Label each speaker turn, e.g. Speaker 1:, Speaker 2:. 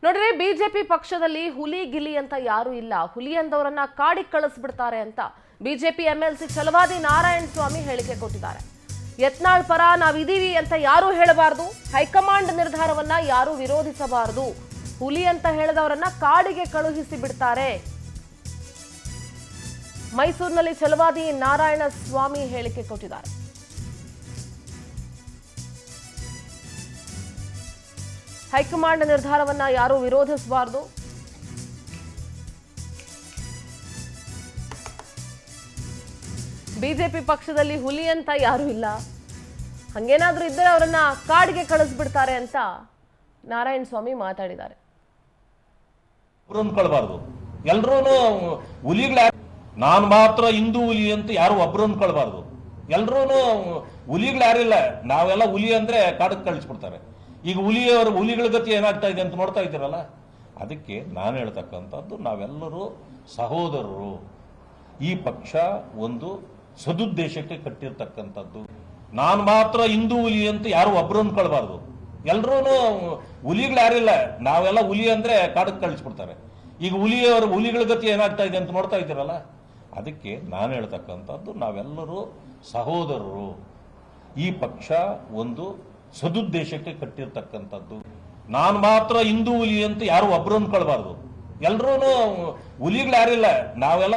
Speaker 1: ನೋಡ್ರಿ, ಬಿಜೆಪಿ ಪಕ್ಷದಲ್ಲಿ ಹುಲಿ ಗಿಲಿ ಅಂತ ಯಾರು ಇಲ್ಲ. ಹುಲಿ ಅಂದವರನ್ನ ಕಾಡಿಗೆ ಕಳಿಸ್ಬಿಡ್ತಾರೆ ಅಂತ ಬಿಜೆಪಿ ಎಂಎಲ್ಸಿ ಛಲವಾದಿ ನಾರಾಯಣ ಸ್ವಾಮಿ ಹೇಳಿಕೆ ಕೊಟ್ಟಿದ್ದಾರೆ. ಯತ್ನಾಳ್ ಪರ ನಾವಿದೀವಿ ಅಂತ ಯಾರು ಹೇಳಬಾರದು, ಹೈಕಮಾಂಡ್ ನಿರ್ಧಾರವನ್ನ ಯಾರು ವಿರೋಧಿಸಬಾರದು. ಹುಲಿ ಅಂತ ಹೇಳಿದವರನ್ನ ಕಾಡಿಗೆ ಕಳುಹಿಸಿ ಬಿಡ್ತಾರೆ. ಮೈಸೂರಿನಲ್ಲಿ ಛಲವಾದಿ ನಾರಾಯಣ ಸ್ವಾಮಿ ಹೇಳಿಕೆ ಕೊಟ್ಟಿದ್ದಾರೆ. ಹೈಕಮಾಂಡ್ ನಿರ್ಧಾರವನ್ನ ಯಾರು ವಿರೋಧಿಸಬಾರದು. ಬಿಜೆಪಿ ಪಕ್ಷದಲ್ಲಿ ಹುಲಿ ಅಂತ ಯಾರು ಇಲ್ಲ, ಹಂಗೇನಾದ್ರೂ ಇದ್ದರೆ ಅವರನ್ನ ಕಾಡಿಗೆ ಕಳಿಸ್ಬಿಡ್ತಾರೆ ಅಂತ ನಾರಾಯಣ ಸ್ವಾಮಿ ಮಾತಾಡಿದ್ದಾರೆ.
Speaker 2: ಅನ್ಕೊಳ್ಬಾರ್ದು, ಎಲ್ರೂ ಹುಲಿಗಳ ನಾನು ಮಾತ್ರ ಹಿಂದೂ ಹುಲಿ ಅಂತ ಯಾರು ಒಬ್ರು ಅನ್ಕೊಳ್ಬಾರ್ದು. ಎಲ್ರೂ ಹುಲಿಗಳು ಯಾರಿಲ್ಲ, ನಾವೆಲ್ಲ ಹುಲಿ ಅಂದ್ರೆ ಕಾಡಕ್ಕೆ ಕಳಿಸ್ಬಿಡ್ತಾರೆ. ಈಗ ಹುಲಿಗಳ ಗತಿ ಏನಾಗ್ತಾ ಇದೆ ಅಂತ ನೋಡ್ತಾ ಇದ್ದೀರಲ್ಲ. ಅದಕ್ಕೆ ನಾನು ಹೇಳ್ತಕ್ಕಂಥದ್ದು, ನಾವೆಲ್ಲರೂ ಸಹೋದರರು. ಈ ಪಕ್ಷ ಒಂದು ಸದುದ್ದೇಶಕ್ಕೆ ಕಟ್ಟಿರ್ತಕ್ಕಂಥದ್ದು. ನಾನು ಮಾತ್ರ ಹಿಂದೂ ಹುಲಿ ಅಂತ ಯಾರು ಒಬ್ರು ಅನ್ಕೊಳ್ಬಾರ್ದು. ಎಲ್ರೂ ಹುಲಿಗಳು ಯಾರಿಲ್ಲ, ನಾವೆಲ್ಲ ಹುಲಿ ಅಂದ್ರೆ ಕಾಡಕ್ಕೆ ಕಳಿಸ್ಬಿಡ್ತಾರೆ. ಈಗ ಹುಲಿಗಳ ಗತಿ ಏನಾಗ್ತಾ ಇದೆ ಅಂತ ನೋಡ್ತಾ ಇದ್ದೀರಲ್ಲ. ಅದಕ್ಕೆ ನಾನು ಹೇಳ್ತಕ್ಕಂಥದ್ದು, ನಾವೆಲ್ಲರೂ ಸಹೋದರರು. ಈ ಪಕ್ಷ ಒಂದು ಸದುದ್ದೇಶಕ್ಕೆ ಕಟ್ಟಿರ್ತಕ್ಕಂಥದ್ದು. ನಾನು ಮಾತ್ರ ಹಿಂದೂ ಹುಲಿ ಅಂತ ಯಾರು ಒಬ್ರು ಅನ್ಕೊಳ್ಬಾರ್ದು. ಎಲ್ರೂ ಹುಲಿಗಳು ಯಾರಿಲ್ಲ, ನಾವೆಲ್ಲ